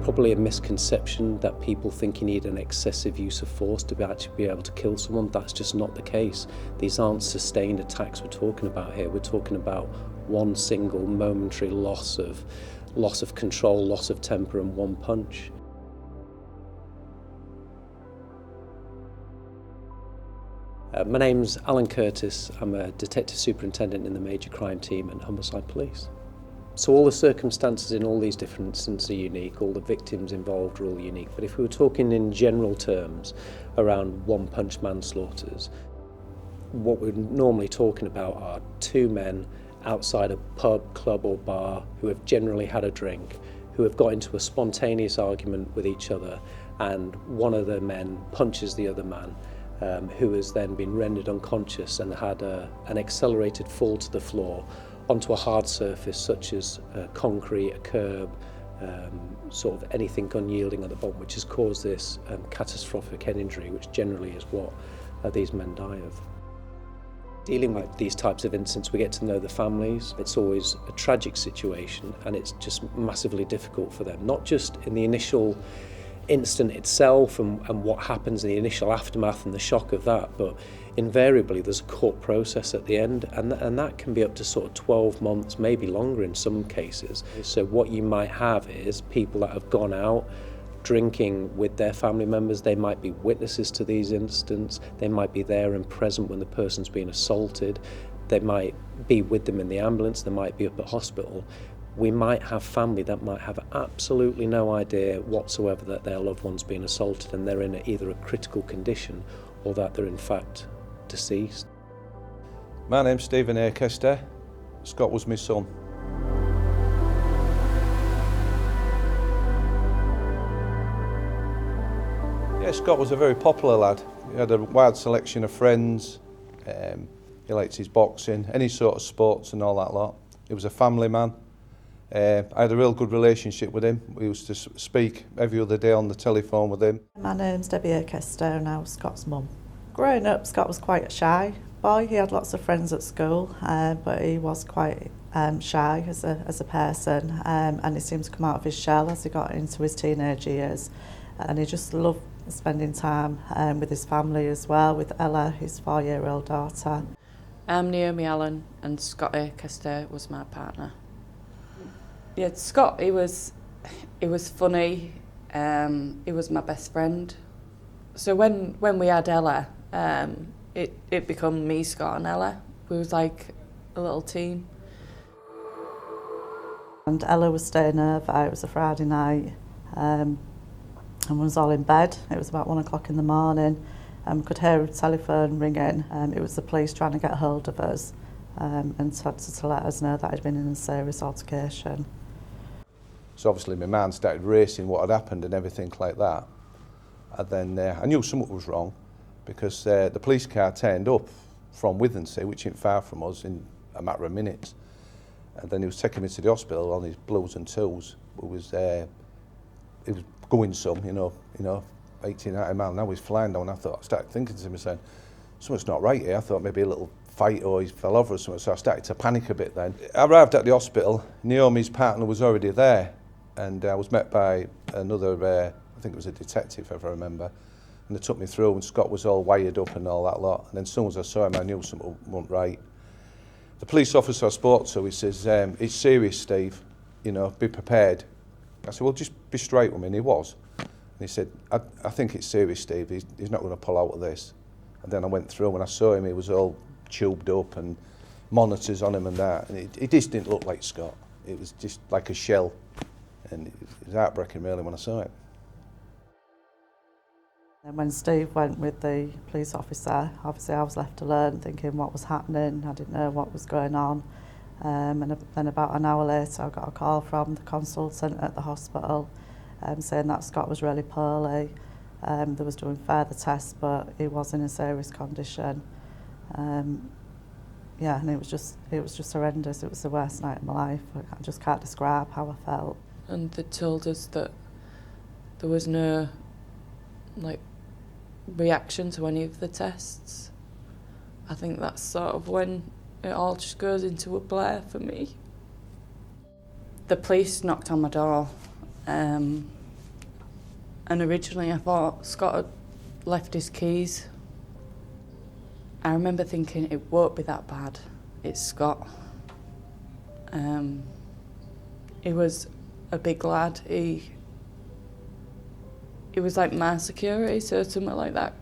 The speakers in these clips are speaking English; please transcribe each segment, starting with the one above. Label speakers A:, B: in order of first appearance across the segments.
A: probably a misconception that people think you need an excessive use of force to actually be able to kill someone. That's just not the case. These aren't sustained attacks we're talking about here. We're talking about one single momentary loss of control, loss of temper, and one punch. My name's Alan Curtis. I'm a detective superintendent in the major crime team at Humberside Police. So all the circumstances in all these different incidents are unique, all the victims involved are all unique, but if we were talking in general terms around one-punch manslaughters, what we're normally talking about are two men outside a pub, club or bar who have generally had a drink, who have got into a spontaneous argument with each other, and one of the men punches the other man, who has then been rendered unconscious and had an accelerated fall to the floor onto a hard surface such as concrete, a curb, sort of anything unyielding at the bottom, which has caused this catastrophic head injury, which generally is what these men die of. Dealing with these types of incidents, we get to know the families. It's always a tragic situation, and it's just massively difficult for them, not just in the initial incident itself and what happens in the initial aftermath and the shock of that, but invariably there's a court process at the end, and that can be up to sort of 12 months, maybe longer in some cases. So what you might have is people that have gone out drinking with their family members. They might be witnesses to these incidents, they might be there and present when the person's being assaulted, they might be with them in the ambulance, they might be up at hospital. We might have family that might have absolutely no idea whatsoever that their loved one's been assaulted and they're in either a critical condition or that they're in fact deceased.
B: My name's Stephen Acaster. Scott was my son. Yeah, Scott was a very popular lad. He had a wide selection of friends. He liked his boxing, any sort of sports and all that lot. He was a family man. I had a real good relationship with him. We used to speak every other day on the telephone with him.
C: My name's Debbie Acaster and I was Scott's mum. Growing up, Scott was quite a shy boy. He had lots of friends at school, but he was quite shy as a person, and he seemed to come out of his shell as he got into his teenage years. And he just loved spending time with his family as well, with Ella, his 4-year-old daughter.
D: I'm Naomi Allen and Scott Acaster was my partner. Yeah, Scott, he was funny, he was my best friend. So when we had Ella, it became me, Scott and Ella. We was like a little team.
C: And Ella was staying over, it was a Friday night, and we was all in bed. It was about 1 o'clock in the morning, and we could hear a telephone ringing. It was the police trying to get hold of us, and to let us know that I'd been in a serious altercation.
B: So obviously my mind started racing what had happened and everything like that. And then I knew something was wrong because the police car turned up from Withensea, which ain't far from us, in a matter of minutes. And then he was taking me to the hospital on his blues and twos. He was going some, you know, 18, 19 miles an hour, he's flying down. I started thinking to myself, something's not right here. I thought maybe a little fight or he fell over or something, so I started to panic a bit then. I arrived at the hospital, Naomi's partner was already there, and I was met by another, I think it was a detective if I remember, and they took me through and Scott was all wired up and all that lot, and then as soon as I saw him I knew something wasn't right. The police officer I spoke to, he says, it's serious, Steve, you know, be prepared. I said, well, just be straight with me, and he was. And he said, I think it's serious, Steve, he's not going to pull out of this. And then I went through and I saw him, he was all tubed up and monitors on him and that, and it just didn't look like Scott. It was just like a shell, and it was heartbreaking really when I saw it.
C: And when Steve went with the police officer, obviously I was left alone thinking what was happening. I didn't know what was going on. And then about an hour later I got a call from the consultant at the hospital saying that Scott was really poorly. They was doing further tests, but he was in a serious condition. Yeah, and it was just horrendous. It was the worst night of my life. I just can't describe how I felt.
D: And they told us that there was no reaction to any of the tests. I think that's sort of when it all just goes into a blur for me. The police knocked on my door And originally I thought Scott had left his keys. I remember thinking it won't be that bad. It's Scott. He was a big lad. He was like my security, so something like that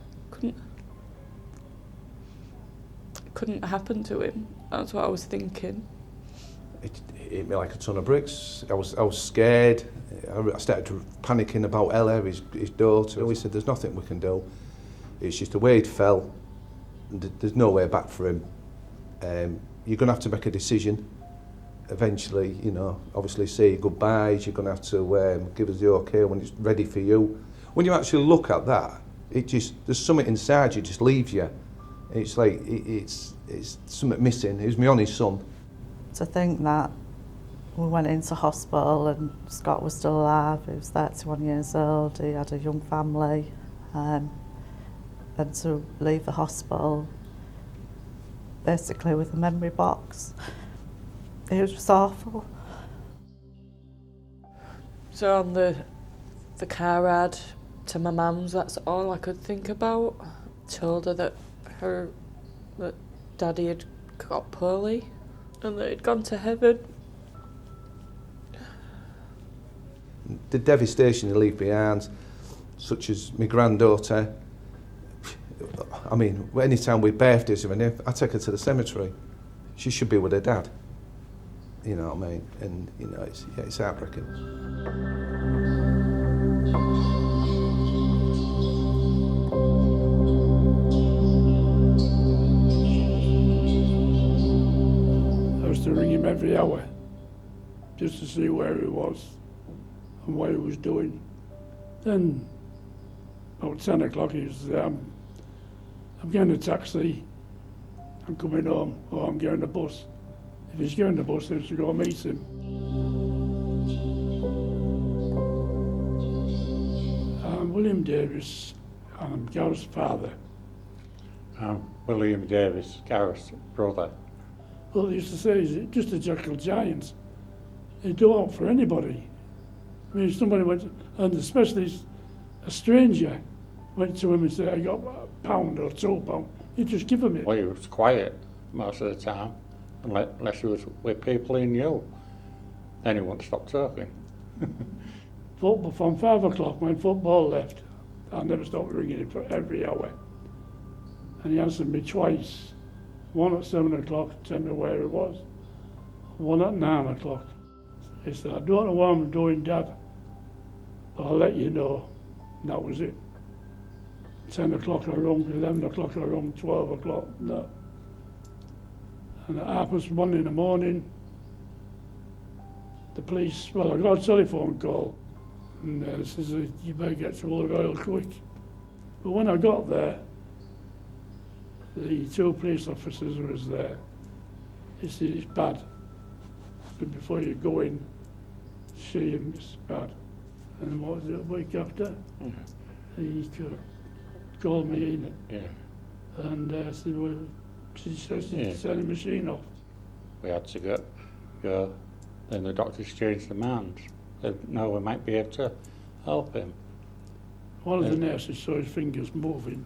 D: couldn't happen to him. That's what I was thinking.
B: It hit me like a ton of bricks. I was scared. I started panicking about Ella, his daughter. We said, there's nothing we can do. It's just the way it fell. There's no way back for him. You're going to have to make a decision. Eventually, you know, obviously say your goodbyes. You're going to have to give us the okay when it's ready for you. When you actually look at that, there's something inside you just leaves you. It's like it's something missing. It was my only son.
C: To think that we went into hospital and Scott was still alive. He was 31 years old. He had a young family, and to leave the hospital basically with a memory box. It was just awful.
D: So on the car ride to my mum's, that's all I could think about. Told her that Daddy had got poorly and that he'd gone to heaven.
B: The devastation they leave behind, such as my granddaughter. I mean, any time we birthdays or anything, I take her to the cemetery. She should be with her dad. You know what I mean? And you know, it's heartbreaking.
E: I used to ring him every hour just to see where he was and what he was doing. Then about 10 o'clock he used to say, I'm getting a taxi, I'm coming home, or I'm getting a bus. If he's getting the bus, I used to go meet him. I'm William Davis, and I'm Gareth's father.
F: I'm William Davis, Gareth's brother.
E: Well, they used to say he's just a Jekyll giant. He'd do out for anybody. I mean, if somebody went, and especially a stranger went to him and said, I got £1 or £2, he'd just give him it.
F: Well, he was quiet most of the time, unless he was with people he knew. Then he wouldn't stop talking.
E: Football, from 5 o'clock when football left, I never stopped ringing him for every hour. And he answered me twice. One at 7 o'clock to tell me where he was. One at 9 o'clock. He said, I don't know what I'm doing, Dad, but I'll let you know. And that was it. 10 o'clock I rung, 11 o'clock I rung, 12 o'clock, no. And at 1:30 in the morning, the police, well, I got a telephone call, and they said, you better get to the Royal quick. But when I got there, the 2 police officers was there. He said, it's bad. But before you go in, see him, it's bad. And what was it, a week after? He called me in. And said, well, she says she's turning the machine off.
F: We had to go. Then the doctors changed their minds. Said, no, we might be able to help him.
E: One of the nurses saw his fingers moving.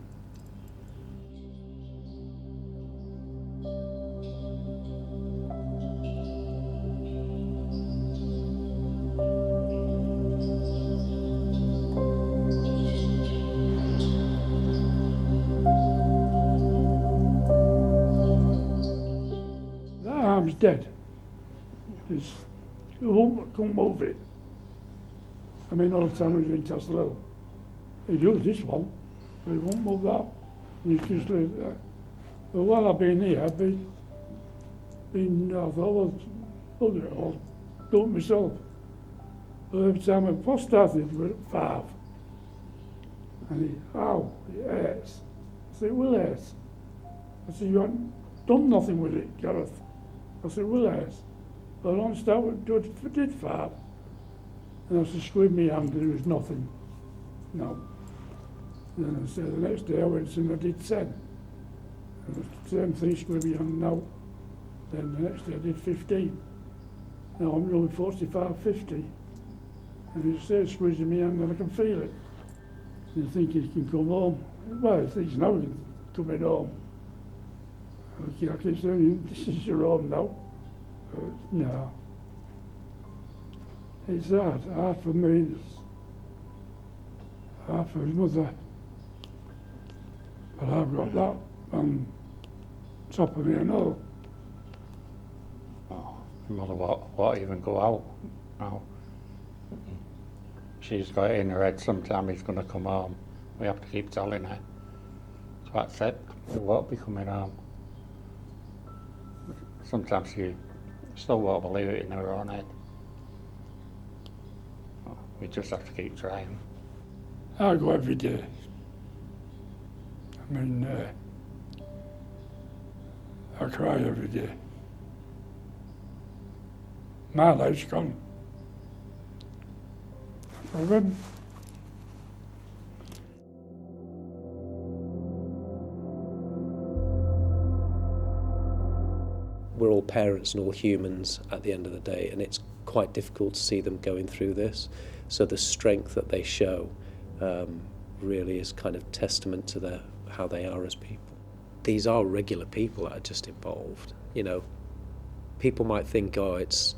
E: The arm's dead. You couldn't move it. I mean, all the time he was in Tesla. He'd use this one, but he won't move that. And he's just leave it there. But while I've been here, I thought, well, I'll do it myself. But every time I first started, we were at 5. And it hurts. I said, it will hurt. I said, you haven't done nothing with it, Gareth. I said, it will hurt. But I don't start with did 5. And I said, squeeze me hand, there was nothing. No. Then I said, the next day I went and I did 10. And the same thing, squeeze me hand, no. Then the next day I did 15. Now I'm doing 45, 50. And he says, squeezing me hand and I can feel it. You think he can come home? Well, he's now coming home. I keep saying, this is your home now. No. It's hard for me, it's hard for his mother. But I've got that on top of me and all.
F: Oh, my mother won't even go out now. She's got it in her head sometime he's going to come home. We have to keep telling her. So that's it, he won't be coming home. Sometimes she still won't believe it in her own head. We just have to keep trying.
E: I go every day. I mean, I cry every day. My life's gone. For him.
A: We're all parents and all humans at the end of the day, and it's quite difficult to see them going through this. So the strength that they show really is kind of testament to how they are as people. These are regular people that are just involved. You know, people might think, oh, it's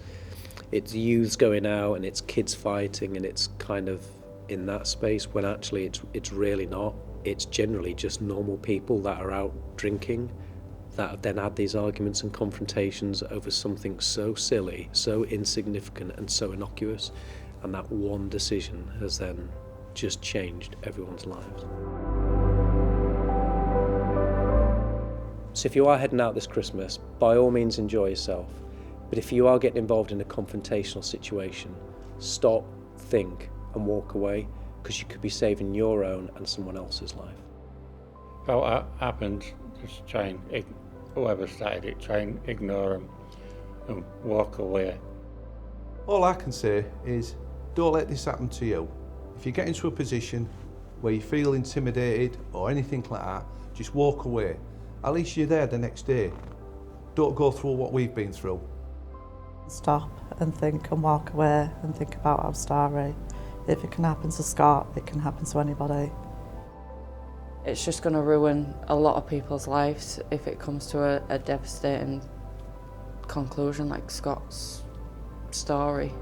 A: youths going out and it's kids fighting and it's kind of in that space, when actually it's really not. It's generally just normal people that are out drinking that have then had these arguments and confrontations over something so silly, so insignificant and so innocuous, and that one decision has then just changed everyone's lives. So if you are heading out this Christmas, by all means enjoy yourself. But if you are getting involved in a confrontational situation, stop, think and walk away, because you could be saving your own and someone else's life.
F: So what happens, just try and, whoever started it, try and ignore them and walk away.
B: All I can say is, don't let this happen to you. If you get into a position where you feel intimidated or anything like that, just walk away. At least you're there the next day. Don't go through what we've been through.
C: Stop and think and walk away and think about our story. If it can happen to Scott, it can happen to anybody.
D: It's just going to ruin a lot of people's lives if it comes to a devastating conclusion like Scott's story.